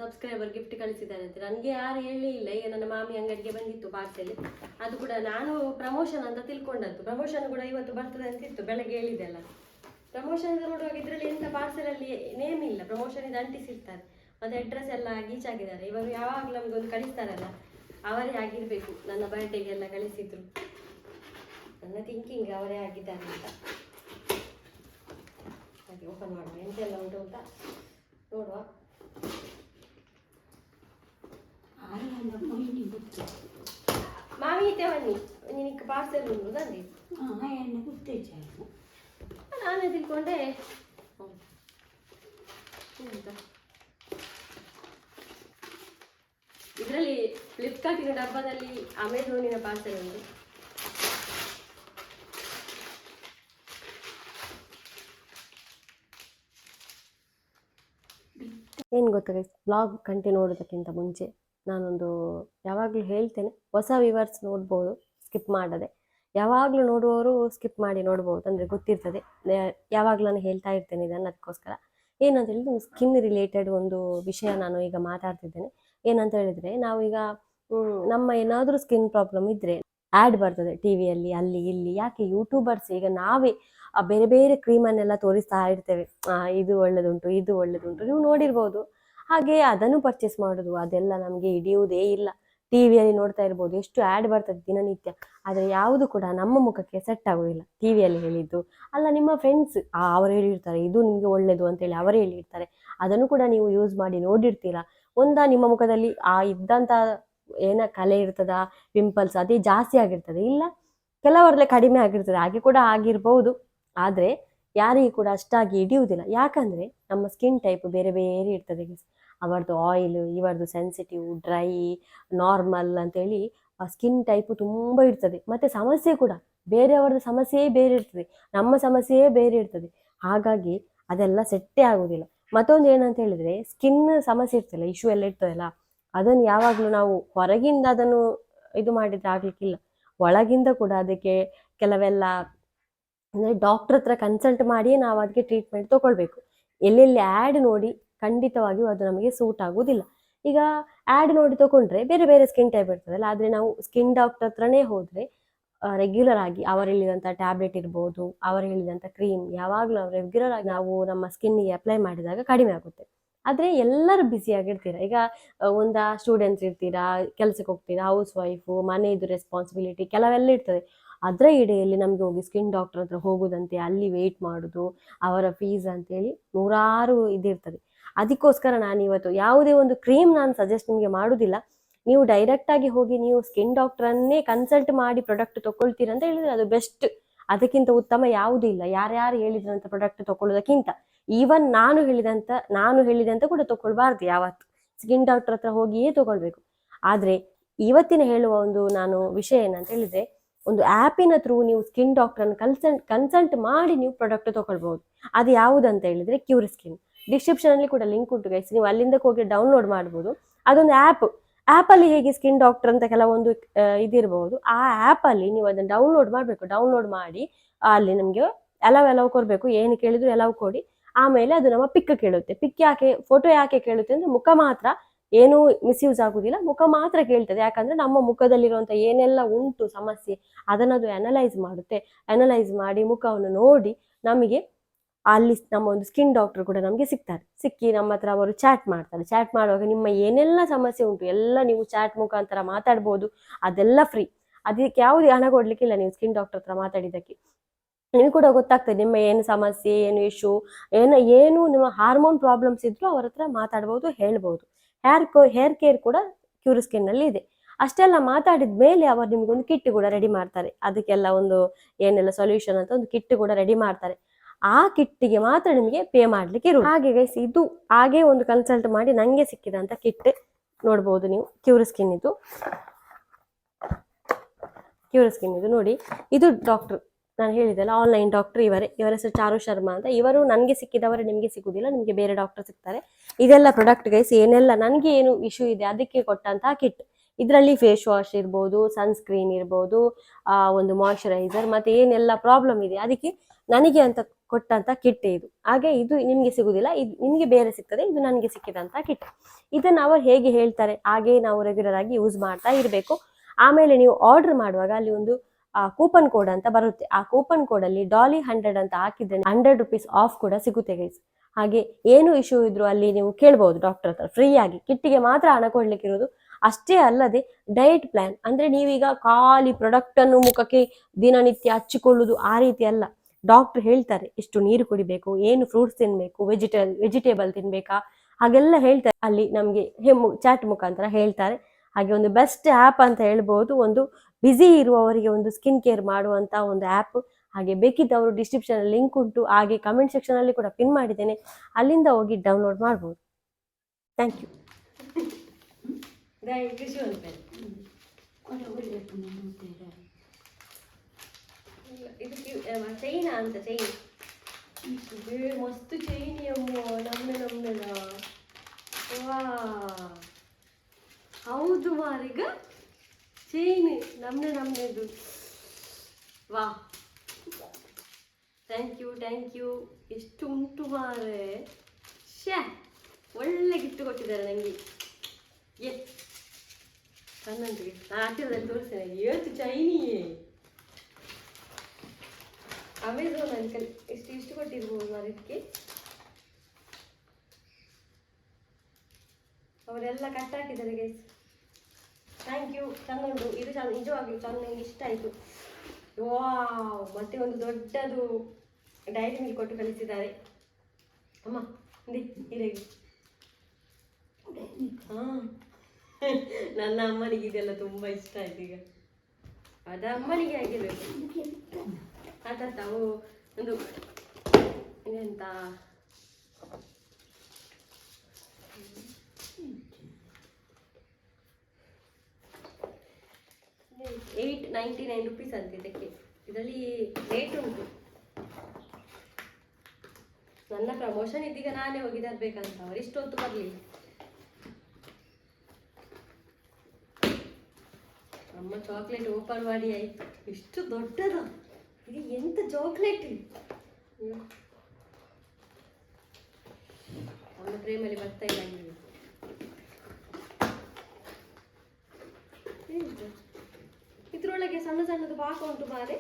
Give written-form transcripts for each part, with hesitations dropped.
Subscriber gift ಕಳಿಸಿದ್ದಾರೆ ಅಂತ ನನಗೆ ಯಾರು ಹೇಳಲೇ ಇಲ್ಲ. ಈಗ ನನ್ನ ಮಾಮಿ ಅಂಗಡಿಗೆ ಬಂದಿತ್ತು ಪಾರ್ಸೆಲ್, ಅದು ಕೂಡ ನಾನು ಪ್ರಮೋಷನ್ ಅಂತ ತಿಳ್ಕೊಂಡದ್ದು. ಪ್ರಮೋಷನ್ ಕೂಡ ಇವತ್ತು ಬರ್ತದೆ ಅಂತಿತ್ತು, ಬೆಳಗ್ಗೆ ಹೇಳಿದೆ ಅಲ್ಲ. ಪ್ರಮೋಷನ್ ನೋಡುವಾಗ ಇದರಲ್ಲಿ ಎಂಥ ಪಾರ್ಸೆಲಲ್ಲಿ ನೇಮ್ ಇಲ್ಲ, ಪ್ರಮೋಷನ್ ಇದು ಅಂಟಿಸಿರ್ತಾರೆ, ಮತ್ತು ಅಡ್ರೆಸ್ ಎಲ್ಲ ಗೀಚಾಗಿದ್ದಾರೆ. ಇವರು ಯಾವಾಗಲೂ ನಮಗೊಂದು ಕಳಿಸ್ತಾರಲ್ಲ, ಅವರೇ ಆಗಿರಬೇಕು. ನನ್ನ ಬರ್ಡೇಗೆಲ್ಲ ಕಳಿಸಿದ್ರು, ನನ್ನ ಥಿಂಕಿಂಗ್ ಅವರೇ ಆಗಿದ್ದಾರೆ ಅಂತ. ಹಾಗೆ ಓಪನ್ ಮಾಡುವ, ಎಂತೆಲ್ಲ ಉಂಟು ಅಂತ ನೋಡುವ. ಮಾವಿ ತೇವನ್ನಿ ನಿನಗೆ ಪಾರ್ಸೆಲ್ ಉಂಟು ತಂದೆ. ನಾನೇ ತಿಳ್ಕೊಂಡೆ ಇದರಲ್ಲಿ ಫ್ಲಿಪ್ಕಾರ್ಟಿನ ಡಬ್ಬದಲ್ಲಿ ಅಮೆಝಾನಿನ ಪಾರ್ಸೆಲ್ ಉಂಟು. ಏನು ಗೊತ್ತಾ ಗೈಸ್, ಬ್ಲಾಗ್ ಕಂಟಿನ್ಯೂ ನೋಡೋದಕ್ಕಿಂತ ಮುಂಚೆ ನಾನೊಂದು ಯಾವಾಗಲೂ ಹೇಳ್ತೇನೆ, ಹೊಸ ವಿವರ್ಸ್ ನೋಡ್ಬೋದು ಸ್ಕಿಪ್ ಮಾಡದೆ. ಯಾವಾಗಲೂ ನೋಡುವವರು ಸ್ಕಿಪ್ ಮಾಡಿ ನೋಡ್ಬೋದು, ಅಂದರೆ ಗೊತ್ತಿರ್ತದೆ. ಯಾವಾಗಲೂ ನಾನು ಹೇಳ್ತಾ ಇರ್ತೇನೆ ಇದನ್ನು, ಅದಕ್ಕೋಸ್ಕರ. ಏನಂತ ಹೇಳಿದ್ರೆ ಸ್ಕಿನ್ ರಿಲೇಟೆಡ್ ಒಂದು ವಿಷಯ ನಾನು ಈಗ ಮಾತಾಡ್ತಿದ್ದೇನೆ. ಏನಂತ ಹೇಳಿದರೆ, ನಾವೀಗ ನಮ್ಮ ಏನಾದರೂ ಸ್ಕಿನ್ ಪ್ರಾಬ್ಲಮ್ ಇದ್ದರೆ ಆ್ಯಡ್ ಬರ್ತದೆ ಟಿ ವಿಯಲ್ಲಿ, ಅಲ್ಲಿ ಇಲ್ಲಿ. ಯಾಕೆ ಯೂಟ್ಯೂಬರ್ಸ್ ಈಗ ನಾವೇ ಬೇರೆ ಬೇರೆ ಕ್ರೀಮನ್ನೆಲ್ಲ ತೋರಿಸ್ತಾ ಇರ್ತೇವೆ, ಇದು ಒಳ್ಳೆದುಂಟು, ಇದು ಒಳ್ಳೆದುಂಟು, ನೀವು ನೋಡಿರ್ಬೋದು. ಹಾಗೆ ಅದನ್ನು ಪರ್ಚೇಸ್ ಮಾಡೋದು ಅದೆಲ್ಲ ನಮಗೆ ಹಿಡಿಯುವುದೇ ಇಲ್ಲ. ಟಿ ವಿಯಲ್ಲಿ ನೋಡ್ತಾ ಇರ್ಬೋದು, ಎಷ್ಟು ಆ್ಯಡ್ ಬರ್ತದೆ ದಿನನಿತ್ಯ. ಆದರೆ ಯಾವುದು ಕೂಡ ನಮ್ಮ ಮುಖಕ್ಕೆ ಸೆಟ್ ಆಗೋದಿಲ್ಲ. ಟಿ ವಿಯಲ್ಲಿ ಹೇಳಿದ್ದು ಅಲ್ಲ, ನಿಮ್ಮ ಫ್ರೆಂಡ್ಸ್ ಅವರು ಹೇಳಿರ್ತಾರೆ ಇದು ನಿಮಗೆ ಒಳ್ಳೆಯದು ಅಂತೇಳಿ ಅವರೇ ಹೇಳಿರ್ತಾರೆ. ಅದನ್ನು ಕೂಡ ನೀವು ಯೂಸ್ ಮಾಡಿ ನೋಡಿರ್ತೀರ. ನಿಮ್ಮ ಮುಖದಲ್ಲಿ ಇದ್ದಂಥ ಕಲೆ ಇರ್ತದ, ಪಿಂಪಲ್ಸ್ ಅದೇ ಜಾಸ್ತಿ ಆಗಿರ್ತದೆ, ಇಲ್ಲ ಕೆಲವರಲ್ಲೇ ಕಡಿಮೆ ಆಗಿರ್ತದೆ, ಹಾಗೆ ಕೂಡ ಆಗಿರ್ಬೋದು. ಆದರೆ ಯಾರಿಗೂ ಕೂಡ ಅಷ್ಟಾಗಿ ಹಿಡಿಯುವುದಿಲ್ಲ. ಯಾಕಂದರೆ ನಮ್ಮ ಸ್ಕಿನ್ ಟೈಪ್ ಬೇರೆ ಬೇರೆ ಇರ್ತದೆ. ಅವರದ್ದು ಆಯಿಲ್, ಇವರದ್ದು ಸೆನ್ಸಿಟಿವ್, ಡ್ರೈ, ನಾರ್ಮಲ್ ಅಂತೇಳಿ ಸ್ಕಿನ್ ಟೈಪು ತುಂಬ ಇರ್ತದೆ. ಮತ್ತು ಸಮಸ್ಯೆ ಕೂಡ ಬೇರೆಯವರದ್ದು ಸಮಸ್ಯೆಯೇ ಬೇರೆ ಇರ್ತದೆ, ನಮ್ಮ ಸಮಸ್ಯೆಯೇ ಬೇರೆ ಇರ್ತದೆ. ಹಾಗಾಗಿ ಅದೆಲ್ಲ ಸೆಟ್ಟೇ ಆಗೋದಿಲ್ಲ. ಮತ್ತೊಂದು ಏನಂತ ಹೇಳಿದರೆ, ಸ್ಕಿನ್ ಸಮಸ್ಯೆ ಇರ್ತಲ್ಲ, ಇಶ್ಯೂ ಎಲ್ಲ ಇರ್ತದಲ್ಲ, ಅದನ್ನು ಯಾವಾಗಲೂ ನಾವು ಹೊರಗಿಂದ ಅದನ್ನು ಇದು ಮಾಡಿದರೆ ಆಗಲಿಕ್ಕಿಲ್ಲ. ಒಳಗಿಂದ ಕೂಡ ಅದಕ್ಕೆ ಕೆಲವೆಲ್ಲ ಅಂದರೆ ಡಾಕ್ಟ್ರ್ ಹತ್ರ ಕನ್ಸಲ್ಟ್ ಮಾಡಿಯೇ ನಾವು ಅದಕ್ಕೆ ಟ್ರೀಟ್ಮೆಂಟ್ ತೊಗೊಳ್ಬೇಕು. ಎಲ್ಲೆಲ್ಲಿ ಆ್ಯಡ್ ನೋಡಿ ಖಂಡಿತವಾಗಿಯೂ ಅದು ನಮಗೆ ಸೂಟ್ ಆಗೋದಿಲ್ಲ. ಈಗ ಆ್ಯಡ್ ನೋಡಿ ತೊಗೊಂಡ್ರೆ ಬೇರೆ ಬೇರೆ ಸ್ಕಿನ್ ಟೈಪ್ ಇರ್ತದಲ್ಲ, ಆದರೆ ನಾವು ಸ್ಕಿನ್ ಡಾಕ್ಟರ್ ಹತ್ರನೇ ಹೋದರೆ ರೆಗ್ಯುಲರ್ ಆಗಿ ಅವರು ಹೇಳಿದಂಥ ಟ್ಯಾಬ್ಲೆಟ್ ಇರ್ಬೋದು, ಅವರು ಹೇಳಿದಂಥ ಕ್ರೀಮ್ ಯಾವಾಗಲೂ ನಾವು ರೆಗ್ಯುಲರ್ ಆಗಿ ನಾವು ನಮ್ಮ ಸ್ಕಿನ್ನಿಗೆ ಅಪ್ಲೈ ಮಾಡಿದಾಗ ಕಡಿಮೆ ಆಗುತ್ತೆ. ಆದರೆ ಎಲ್ಲರೂ ಬ್ಯುಸಿಯಾಗಿರ್ತೀರ. ಈಗ ಸ್ಟೂಡೆಂಟ್ಸ್ ಇರ್ತೀರಾ, ಕೆಲಸಕ್ಕೆ ಹೋಗ್ತೀರಾ, ಹೌಸ್ ವೈಫು, ಮನೆಯದು ರೆಸ್ಪಾನ್ಸಿಬಿಲಿಟಿ ಕೆಲವೆಲ್ಲ ಇರ್ತದೆ. ಅದರ ಇಡೆಯಲ್ಲಿ ನಮಗೆ ಹೋಗಿ ಸ್ಕಿನ್ ಡಾಕ್ಟರ್ ಹತ್ರ ಹೋಗೋದಂತೆ, ಅಲ್ಲಿ ವೆಯ್ಟ್ ಮಾಡೋದು, ಅವರ ಫೀಸ್ ಅಂತೇಳಿ ನೂರಾರು ಇದಿರ್ತದೆ. ಅದಕ್ಕೋಸ್ಕರ ನಾನು ಇವತ್ತು ಯಾವುದೇ ಒಂದು ಕ್ರೀಮ್ ನಾನು ಸಜೆಸ್ಟ್ ನಿಮಗೆ ಮಾಡೋದಿಲ್ಲ. ನೀವು ಡೈರೆಕ್ಟಾಗಿ ಹೋಗಿ ನೀವು ಸ್ಕಿನ್ ಡಾಕ್ಟ್ರನ್ನೇ ಕನ್ಸಲ್ಟ್ ಮಾಡಿ ಪ್ರಾಡಕ್ಟ್ ತೊಗೊಳ್ತೀರ ಅಂತ ಹೇಳಿದರೆ ಅದು ಬೆಸ್ಟ್. ಅದಕ್ಕಿಂತ ಉತ್ತಮ ಯಾವುದೂ ಇಲ್ಲ. ಯಾರ್ಯಾರು ಹೇಳಿದ್ರಂಥ ಪ್ರಾಡಕ್ಟ್ ತೊಗೊಳ್ಳೋದಕ್ಕಿಂತ. ಈವನ್ ನಾನು ಹೇಳಿದಂತ ಕೂಡ ತೊಗೊಳ್ಬಾರ್ದು ಯಾವತ್ತು. ಸ್ಕಿನ್ ಡಾಕ್ಟರ್ ಹತ್ರ ಹೋಗಿಯೇ ತೊಗೊಳ್ಬೇಕು. ಆದರೆ ಇವತ್ತಿನ ಹೇಳುವ ಒಂದು ನಾನು ವಿಷಯ ಏನಂತ ಹೇಳಿದರೆ, ಒಂದು ಆ್ಯಪಿನ ಥ್ರೂ ನೀವು ಸ್ಕಿನ್ ಡಾಕ್ಟ್ರನ್ನು ಕನ್ಸಲ್ಟ್ ಮಾಡಿ ನೀವು ಪ್ರಾಡಕ್ಟ್ ತೊಗೊಳ್ಬೋದು. ಅದು ಯಾವುದಂತ ಹೇಳಿದರೆ ಕ್ಯೂರ್ ಸ್ಕಿನ್. ಡಿಸ್ಕ್ರಿಪ್ಷನಲ್ಲಿ ಕೂಡ ಲಿಂಕ್ ಉಂಟು ಗೈಸ್, ನೀವು ಅಲ್ಲಿಂದ ಹೋಗಿ ಡೌನ್ಲೋಡ್ ಮಾಡ್ಬೋದು. ಅದೊಂದು ಆ್ಯಪಲ್ಲಿ ಹೇಗೆ ಸ್ಕಿನ್ ಡಾಕ್ಟರ್ ಅಂತ ಕೆಲವೊಂದು ಇದಿರ್ಬೋದು, ಆ ಆ್ಯಪಲ್ಲಿ ನೀವು ಅದನ್ನು ಡೌನ್ಲೋಡ್ ಮಾಡಬೇಕು. ಡೌನ್ಲೋಡ್ ಮಾಡಿ ಅಲ್ಲಿ ನಮಗೆ ಎಲ್ಲವೂ ಕೊಡಬೇಕು, ಏನು ಕೇಳಿದ್ರು ಎಲ್ಲವೂ ಕೊಡಿ. ಆಮೇಲೆ ಅದು ನಮ್ಮ ಪಿಕ್ ಕೇಳುತ್ತೆ. ಫೋಟೋ ಯಾಕೆ ಕೇಳುತ್ತೆ ಅಂದರೆ, ಮುಖ ಮಾತ್ರ ಏನೂ ಮಿಸ್ಯೂಸ್ ಆಗೋದಿಲ್ಲ, ಮುಖ ಮಾತ್ರ ಕೇಳ್ತದೆ. ಯಾಕಂದರೆ ನಮ್ಮ ಮುಖದಲ್ಲಿರುವಂಥ ಏನೆಲ್ಲ ಉಂಟು ಸಮಸ್ಯೆ ಅದನ್ನು ಅದು ಅನಲೈಸ್ ಮಾಡುತ್ತೆ. ಅನಲೈಸ್ ಮಾಡಿ ಮುಖವನ್ನು ನೋಡಿ ನಮಗೆ ಅಲ್ಲಿ ನಮ್ಮ ಒಂದು ಸ್ಕಿನ್ ಡಾಕ್ಟರ್ ಕೂಡ ನಮಗೆ ಸಿಕ್ಕಿ ನಮ್ಮ ಹತ್ರ ಅವರು ಚಾಟ್ ಮಾಡ್ತಾರೆ. ಚಾಟ್ ಮಾಡುವಾಗ ನಿಮ್ಮ ಏನೆಲ್ಲ ಸಮಸ್ಯೆ ಉಂಟು ಎಲ್ಲ ನೀವು ಚಾಟ್ ಮುಖಾಂತರ ಮಾತಾಡ್ಬೋದು. ಅದೆಲ್ಲ ಫ್ರೀ, ಅದಕ್ಕೆ ಯಾವುದೇ ಹಣ ಕೊಡಲಿಕ್ಕಿಲ್ಲ. ನೀವು ಸ್ಕಿನ್ ಡಾಕ್ಟರ್ ಹತ್ರ ಮಾತಾಡಿದ್ದಕ್ಕೆ ನಿಮಗೆ ಕೂಡ ಗೊತ್ತಾಗ್ತದೆ ನಿಮ್ಮ ಏನು ಸಮಸ್ಯೆ, ಏನು ಇಶ್ಯೂ, ಏನು ನಿಮ್ಮ ಹಾರ್ಮೋನ್ ಪ್ರಾಬ್ಲಮ್ಸ್ ಇದ್ದರೂ ಅವ್ರ ಹತ್ರ ಮಾತಾಡ್ಬೋದು, ಹೇಳ್ಬೋದು. ಹೇರ್ ಕೇರ್ ಕೂಡ ಕ್ಯೂರ್ ಸ್ಕಿನ್ನಲ್ಲಿ ಇದೆ. ಅಷ್ಟೆಲ್ಲ ಮಾತಾಡಿದ ಮೇಲೆ ಅವರು ನಿಮಗೊಂದು ಕಿಟ್ ಕೂಡ ರೆಡಿ ಮಾಡ್ತಾರೆ. ಅದಕ್ಕೆಲ್ಲ ಒಂದು ಏನೆಲ್ಲ ಸೊಲ್ಯೂಷನ್ ಅಂತ ಒಂದು ಕಿಟ್ ಕೂಡ ರೆಡಿ ಮಾಡ್ತಾರೆ. ಆ ಕಿಟ್ಟಿಗೆ ಮಾತ್ರ ನಿಮಗೆ ಪೇ ಮಾಡಲಿಕ್ಕೆ ಇರು. ಹಾಗೆ ಗೈಸ್, ಇದು ಹಾಗೆ ಒಂದು ಕನ್ಸಲ್ಟ್ ಮಾಡಿ ನನಗೆ ಸಿಕ್ಕಿದಂಥ ಕಿಟ್ ನೋಡ್ಬೋದು ನೀವು. ಕ್ಯೂರ್ ಸ್ಕಿನ್ ಇದು ನೋಡಿ. ಇದು ಡಾಕ್ಟ್ರು ನಾನು ಹೇಳಿದೆಲ್ಲ, ಆನ್ಲೈನ್ ಡಾಕ್ಟರ್ ಇವರ ಹೆಸರು ಚಾರು ಶರ್ಮಾ ಅಂತ. ಇವರು ನನಗೆ ಸಿಕ್ಕಿದವರೇ ನಿಮಗೆ ಸಿಗುವುದಿಲ್ಲ, ನಿಮಗೆ ಬೇರೆ ಡಾಕ್ಟರ್ ಸಿಗ್ತಾರೆ. ಇದೆಲ್ಲ ಪ್ರಾಡಕ್ಟ್ ಗೈಸ್, ಏನೆಲ್ಲ ನನಗೆ ಏನು ಇಶ್ಯೂ ಇದೆ ಅದಕ್ಕೆ ಕೊಟ್ಟಂತಹ ಕಿಟ್. ಇದರಲ್ಲಿ ಫೇಸ್ ವಾಶ್ ಇರ್ಬೋದು, ಸನ್ಸ್ಕ್ರೀನ್ ಇರ್ಬೋದು, ಒಂದು ಮಾಯ್ಶ್ಚರೈಸರ್, ಮತ್ತು ಏನೆಲ್ಲ ಪ್ರಾಬ್ಲಮ್ ಇದೆ ಅದಕ್ಕೆ ನನಗೆ ಅಂತ ಕೊಟ್ಟಂತ ಕಿಟ್ ಇದು. ಹಾಗೆ ಇದು ನಿಮಗೆ ಸಿಗುದಿಲ್ಲ, ಇದು ನಿಮಗೆ ಬೇರೆ ಸಿಗ್ತದೆ, ಇದು ನನಗೆ ಸಿಕ್ಕಿದಂತ ಕಿಟ್. ಇದನ್ನು ಅವರು ಹೇಗೆ ಹೇಳ್ತಾರೆ ಹಾಗೆ ನಾವು ರೆಗ್ಯುಲರ್ ಆಗಿ ಯೂಸ್ ಮಾಡ್ತಾ ಇರಬೇಕು. ಆಮೇಲೆ ನೀವು ಆರ್ಡರ್ ಮಾಡುವಾಗ ಅಲ್ಲಿ ಒಂದು ಕೂಪನ್ ಕೋಡ್ ಅಂತ ಬರುತ್ತೆ. ಆ ಕೂಪನ್ ಕೋಡ್ ಅಲ್ಲಿ $100 ಅಂತ ಹಾಕಿದ್ರೆ ₹100 ಆಫ್ ಕೂಡ ಸಿಗುತ್ತೆ ಗೈಸ್. ಹಾಗೆ ಏನು ಇಶ್ಯೂ ಇದ್ರು ಅಲ್ಲಿ ನೀವು ಕೇಳ್ಬಹುದು ಡಾಕ್ಟರ್ ಹತ್ರ ಫ್ರೀ ಆಗಿ. ಕಿಟ್ಟಿಗೆ ಮಾತ್ರ ಹಣ ಕೊಡ್ಲಿಕ್ಕೆ ಇರೋದು. ಅಷ್ಟೇ ಅಲ್ಲದೆ ಡಯಟ್ ಪ್ಲಾನ್ ಅಂದ್ರೆ ನೀವೀಗ ಖಾಲಿ ಪ್ರಾಡಕ್ಟ್ ಅನ್ನು ಮುಖಕ್ಕೆ ದಿನನಿತ್ಯ ಹಚ್ಚಿಕೊಳ್ಳುವುದು ಆ ರೀತಿ ಅಲ್ಲ. ಡಾಕ್ಟರ್ ಹೇಳ್ತಾರೆ ಎಷ್ಟು ನೀರು ಕುಡಿಬೇಕು, ಏನು ಫ್ರೂಟ್ಸ್ ತಿನ್ಬೇಕು, ವೆಜಿಟೇಬಲ್ ತಿನ್ಬೇಕಾ, ಹಾಗೆಲ್ಲ ಹೇಳ್ತಾರೆ. ಅಲ್ಲಿ ನಮಗೆ ಚಾಟ್ ಮುಖಾಂತರ ಹೇಳ್ತಾರೆ. ಹಾಗೆ ಒಂದು ಬೆಸ್ಟ್ ಆ್ಯಪ್ ಅಂತ ಹೇಳ್ಬೋದು, ಒಂದು ಬ್ಯುಸಿ ಇರುವವರಿಗೆ ಒಂದು ಸ್ಕಿನ್ ಕೇರ್ ಮಾಡುವಂತ ಒಂದು ಆ್ಯಪ್. ಹಾಗೆ ಬೇಕಿದ್ದವರು ಡಿಸ್ಕ್ರಿಪ್ಷನ್ ಲಿಂಕ್ ಉಂಟು, ಹಾಗೆ ಕಮೆಂಟ್ ಸೆಕ್ಷನ್ ಅಲ್ಲಿ ಕೂಡ ಪಿನ್ ಮಾಡಿದ್ದೇನೆ, ಅಲ್ಲಿಂದ ಹೋಗಿ ಡೌನ್ಲೋಡ್ ಮಾಡ್ಬೋದು. Thank you. ಇದು ಚೈನಾ ಅಂತ ಚೈನ್ ಮಸ್ತ್ ಚೈನಿ ಅಮ್ಮ ನಮ್ಮೆಲ್ಲ. ವಾ ಹೌದು ಮಾರೀಗ ಚೈನ್ ನಮ್ನೆದು. ವಾ ಥ್ಯಾಂಕ್ ಯು. ಎಷ್ಟು ಉಂಟು ಮಾರೆ, ಒಳ್ಳೆ ಗಿಫ್ಟ್ ಕೊಟ್ಟಿದ್ದಾರೆ ನನಗೆ. ಕಣ್ಣಂಟಿಗೆ ನಾನು ಹತ್ತಿರದಲ್ಲಿ ತೋರಿಸ್ತೇನೆ. ಇವತ್ತು ಚೈನಿಯೇ ಅಮೆಝಾನ್ ಅಂಕಲ್ ಇಷ್ಟು ಕೊಟ್ಟಿರ್ಬೋದು ಮಾರಿದಕ್ಕೆ. ಅವರೆಲ್ಲ ಕಟ್ಟಾಕಿದ್ದಾರೆ ಗೈಸ್. Thank you. ಚಂದ ಉಂಟು ಇದು, ಚಂದ ನಿಜವಾಗ್ಲೂ ಚಂದ, ನನಗೆ ಇಷ್ಟ ಆಯಿತು. ವಾವ್, ಮತ್ತೆ ಒಂದು ದೊಡ್ಡದು ಡೈರಿ ಮಿಲ್ಕ್ ಕೊಟ್ಟು ಕಳಿಸಿದ್ದಾರೆ ಅಮ್ಮ. ಇರಗಿ ನನ್ನ ಅಮ್ಮನಿಗೆ ಇದೆಲ್ಲ ತುಂಬಾ ಇಷ್ಟ ಆಯ್ತು. ಈಗ ಅದ ಅಮ್ಮನಿಗೆ ಆಗಿರ್ಬೇಕು. ಅವು ಒಂದು ಎಂತ ₹899 ಅಂತ ಇದಕ್ಕೆ. ಇದರಲ್ಲಿ ರೇಟ್ ಉಂಟು. ನನ್ನ ಪ್ರಮೋಷನ್ ಇದೀಗ ನಾನೇ ಹೋಗಿ ತರ್ಬೇಕಂತ, ಅವರು ಇಷ್ಟೊತ್ತು ಬರಲಿಲ್ಲ. ಅಮ್ಮ ಚಾಕ್ಲೇಟ್ ಓಪನ್ ಮಾಡಿ ಆಯ್ತು. ಇಷ್ಟು ದೊಡ್ಡದ ಇದು, ಎಂತ ಚಾಕ್ಲೇಟ್ ಅಮ್ಮ ಫ್ರೇಮಲ್ಲಿ ಬರ್ತಾ ಇಲ್ಲ. ಇದ್ರೊಳಗೆ ಸಣ್ಣ ಸಣ್ಣದು ಪಾಕ ಉಂಟು ಮಾರೆ.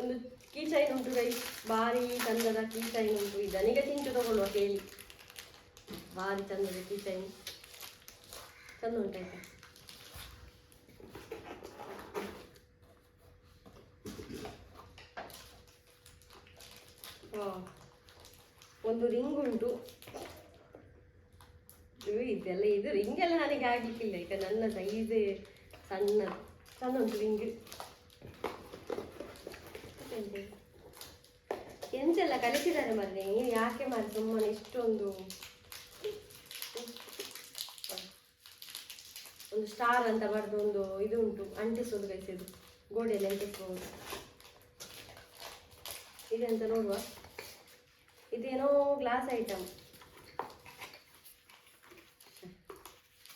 ಒಂದು ಕೀ ಚೈನ್ ಉಂಟು ಗೈ, ಭಾರಿ ಚಂದದ ಕೀ ಚೈನ್ ಉಂಟು. ಇದನೀಗ ಚಿಂಚು ತಗೊಳ್ಳುವ ಕೇಳಿ. ಭಾರಿ ಚಂದದ ಕೀ ಚೈನ್, ಚಂದ ಉಂಟಾಯ್ತಾ. ಒಂದು ರಿಂಗ್ ಉಂಟು. ಇದೆಲ್ಲ ಇದು ರಿಂಗ್ ಎಲ್ಲ ನನಗೆ ಆಗ್ಲಿಕ್ಕಿಲ್ಲ, ಈಗ ನನ್ನ ಸೈಜ್ ಸಣ್ಣ ಚಂದ ಉಂಟು ರಿಂಗ್. ಎಂತೆಲ್ಲ ಕಲಿಸಿದ್ದಾರೆ ಮರ್ರೆ, ನೀವು ಯಾಕೆ ಮಾಡಿ ಸುಮ್ಮನೆ ಇಷ್ಟೊಂದು. ಒಂದು ಸ್ಟಾರ್ ಅಂತ ಬರೆದು ಒಂದು ಇದು ಉಂಟು, ಅಂಟಿಸೋದು ಕಲಿಸಿದ್ದು, ಗೋಡೆಯಲ್ಲಿ ಅಂಟಿಸ್ಬೋದು. ಇದೆಂತ ನೋಡುವ, ಇದೇನೋ ಗ್ಲಾಸ್ ಐಟಮ್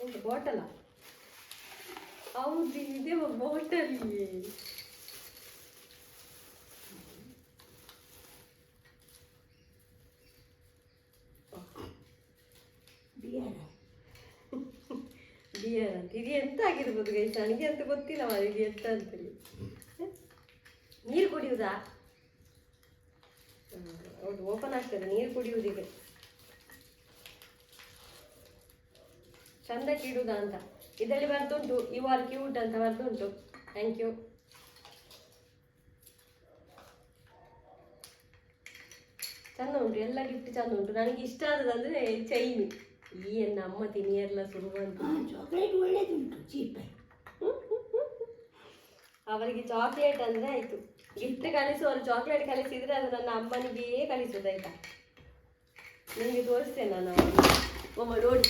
ಉಂಟು. ಬಾಟಲ ಹೌದು, ಇದೆ ಬಾಟಲ್. ಬಿಯರ್ ಅಂತ. ಇದು ಎಂತ ಆಗಿರ್ಬೋದು ಗೈಸ್, ನನಗೆ ಅಂತ ಗೊತ್ತಿಲ್ಲ ಮಾರ ಇದು ಎಂತ ಅಂತೇಳಿ. ನೀರು ಕುಡಿಯುವುದಾ? ಹೌದು, ಓಪನ್ ಆಗ್ತದೆ, ನೀರು ಕುಡಿಯುವುದಿದೆ. ಚಂದಕ್ಕೆ ಇಡುವುದಾ ಅಂತ ಇದರಲ್ಲಿ ಬರ್ದುಂಟು. ಯು ಆರ್ ಕ್ಯೂಟ್ ಅಂತ ಬರ್ದುಂಟು. Thank you. ಚಂದ ಉಂಟು, ಎಲ್ಲ ಗಿಫ್ಟ್ ಚಂದ ಉಂಟು. ನನಗೆ ಇಷ್ಟ ಆದದಂದ್ರೆ ಚೈನ್. ಈ ಎನ್ನ ಅಮ್ಮ ತಿನಿಯೆಲ್ಲ ಶುರುವಂತು. ಚಾಕ್ಲೇಟ್ ಒಳ್ಳೇದುಂಟು, ಚೀಪ್. ಅವರಿಗೆ ಚಾಕ್ಲೇಟ್ ಅಂದ್ರೆ ಆಯ್ತು. ಗಿಫ್ಟ್ ಕಳಿಸುವವರು ಚಾಕ್ಲೇಟ್ ಕಳಿಸಿದ್ರೆ ಅದು ನನ್ನ ಅಮ್ಮನಿಗೆ ಕಳಿಸೋದಾಯ್ತಾ. ನಿಮಗೆ ತೋರಿಸ್ತೇನೆ ನಾನು ಒಮ್ಮ ನೋಡಿ.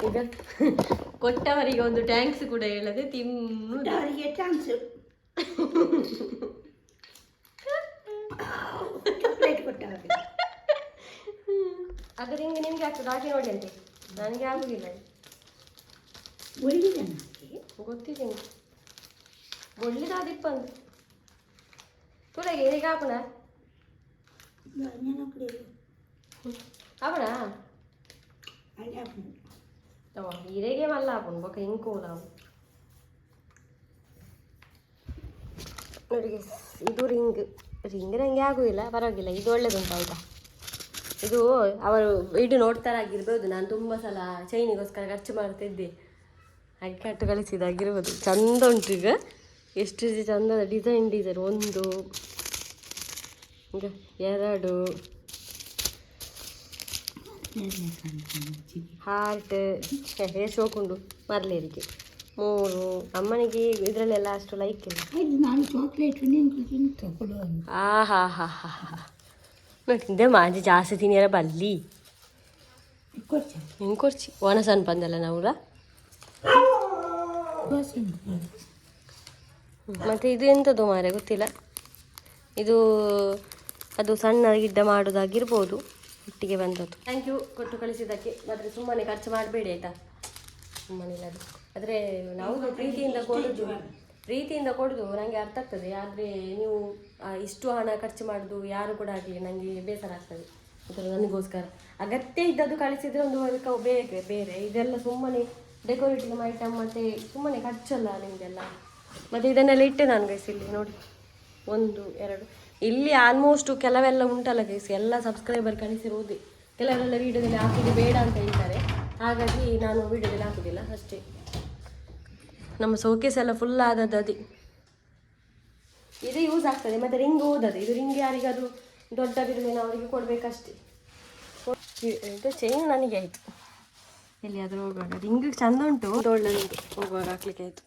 ಈಗ ಕೊಟ್ಟವರಿಗೆ ಒಂದು ಟ್ಯಾಂಕ್ಸ್ ಕೂಡ ಹೇಳದೆ ತಿನ್ನೋರಿಗೆ ಥ್ಯಾಂಕ್ಸ್. ಚಾಕ್ಲೇಟ್ ಕೊಟ್ಟವರಿಗೆ ಅದು ನಿಮ್ಗೆ ಆಗ್ತದೆ, ಹಾಕಿ ನೋಡಿ ಅಂತೆ. ನನಗೆ ಆಗುದಿಲ್ಲ, ಗೊತ್ತಿದೆ. ಒಳ್ಳೆದಾದಿಪ್ಪಂದು ತುಳಗೆ ಹೇಗೆ ಆಪಣ ಆಪಣ ಹೀರೆಗೆ ಮಲ್ಲ ಆಪಣ ಬೊಕ್ಕ ಇಂಕೋಲ ನೋಡಿ ಇದು ರಿಂಗ್ ನಂಗೆ ಆಗುದಿಲ್ಲ ಪರವಾಗಿಲ್ಲ ಇದು ಒಳ್ಳೇದುಂಟು ಆಯ್ತಾ ಇದು ಅವರು ವಿಡಿಯೋ ನೋಡ್ತಾರಾಗಿರ್ಬೋದು ನಾನು ತುಂಬ ಸಲ ಚೈನಿಗೋಸ್ಕರ ಖರ್ಚು ಮಾಡ್ತಿದ್ದೆ ಹಾಗೆ ಕಟ್ಟು ಕಳಿಸಿದಾಗಿರ್ಬೋದು ಚಂದ ಉಂಟು ಈಗ ಎಷ್ಟು ಚಂದದ ಡಿಸೈನ್ ಒಂದು ಈಗ ಎರಡು ಹಾರ್ಟ್ ಶೋಕುಂಡು ಮರ್ಲೇರಿಗೆ 3 ಅಮ್ಮನಿಗೆ ಇದರಲ್ಲೆಲ್ಲ ಅಷ್ಟು ಲೈಕ್ ಇಲ್ಲ ನಾನು ಚಾಕ್ಲೇಟ್ ತಗೊಳ್ಳುವ ಹಾ ಮಾಜಿ ಜಾಸ್ತಿ ತಿನ್ನಿಯರ ಬಲ್ಲಿ ಹೆಂಗೆ ಕೊಡ್ಚಿ ಒಣಸನ್ ಬಂದಲ್ಲ ನಾವುಲ ಮತ್ತು ಇದು ಎಂಥದ್ದು ಮಾರೆ ಗೊತ್ತಿಲ್ಲ ಇದು ಅದು ಸಣ್ಣ ಗಿಡ್ಡ ಮಾಡೋದಾಗಿರ್ಬೋದು ಒಟ್ಟಿಗೆ ಬಂದದ್ದು ಥ್ಯಾಂಕ್ ಯು ಕೊಟ್ಟು ಕಳಿಸಿದ್ದಕ್ಕೆ ಮಾತ್ರ ಸುಮ್ಮನೆ ಖರ್ಚು ಮಾಡಬೇಡಿ ಆಯಿತಾ ಸುಮ್ಮನೆ ಇಲ್ಲ ಅದು ಆದರೆ ನಾವು ಪ್ರೀತಿಯಿಂದ ಕೊಡೋದು ನನಗೆ ಅರ್ಥ ಆಗ್ತದೆ ಆದರೆ ನೀವು ಇಷ್ಟು ಹಣ ಖರ್ಚು ಮಾಡೋದು ಯಾರು ಕೂಡ ಆಗಲಿ ನನಗೆ ಬೇಸರ ಆಗ್ತದೆ ಅದರ ನನಗೋಸ್ಕರ ಅಗತ್ಯ ಇದ್ದದ್ದು ಕಳಿಸಿದರೆ ಒಂದು ಬೇರೆ ಇದೆಲ್ಲ ಸುಮ್ಮನೆ ಡೆಕೋರೇಟಿವ್ ಐಟಮ್ ಮತ್ತು ಸುಮ್ಮನೆ ಖರ್ಚಲ್ಲ ನಿಮಗೆಲ್ಲ ಮತ್ತು ಇದನ್ನೆಲ್ಲ ಇಟ್ಟೆ ನಾನು ಗೈಸ್ ಇಲ್ಲಿ ನೋಡಿ 1 2 ಇಲ್ಲಿ ಆಲ್ಮೋಸ್ಟು ಕೆಲವೆಲ್ಲ ಉಂಟಲ್ಲ ಗೈಸ್ ಎಲ್ಲ ಸಬ್ಸ್ಕ್ರೈಬರ್ ಕಳಿಸಿರುವುದೇ ಕೆಲವರೆಲ್ಲ ವೀಡಿಯೋದಲ್ಲಿ ಹಾಕಿದ್ದು ಬೇಡ ಅಂತ ಹೇಳ್ತಾರೆ ಹಾಗಾಗಿ ನಾನು ವೀಡಿಯೋದಲ್ಲಿ ಹಾಕೋದಿಲ್ಲ ಅಷ್ಟೇ ನಮ್ಮ ಸೋಕೇಸ್ ಎಲ್ಲ ಫುಲ್ ಆದದ್ದು ಅದೇ ಇದು ಯೂಸ್ ಆಗ್ತದೆ ಮತ್ತು ರಿಂಗ್ ಓದದು ಇದು ರಿಂಗ್ ಯಾರಿಗಾದ್ರು ದೊಡ್ಡ ಬಿರುವಿನವರಿಗೆ ಕೊಡಬೇಕಷ್ಟೇ ಇದು ಚೈನ್ ನನಗೆ ಆಯಿತು ಎಲ್ಲಿಯಾದರೂ ಹೋಗುವಾಗ ರಿಂಗ್ ಚಂದ ಉಂಟು ಒಳ್ಳೆದುಂಟು ಹೋಗುವಾಗ ಹಾಕ್ಲಿಕ್ಕೆ ಆಯಿತು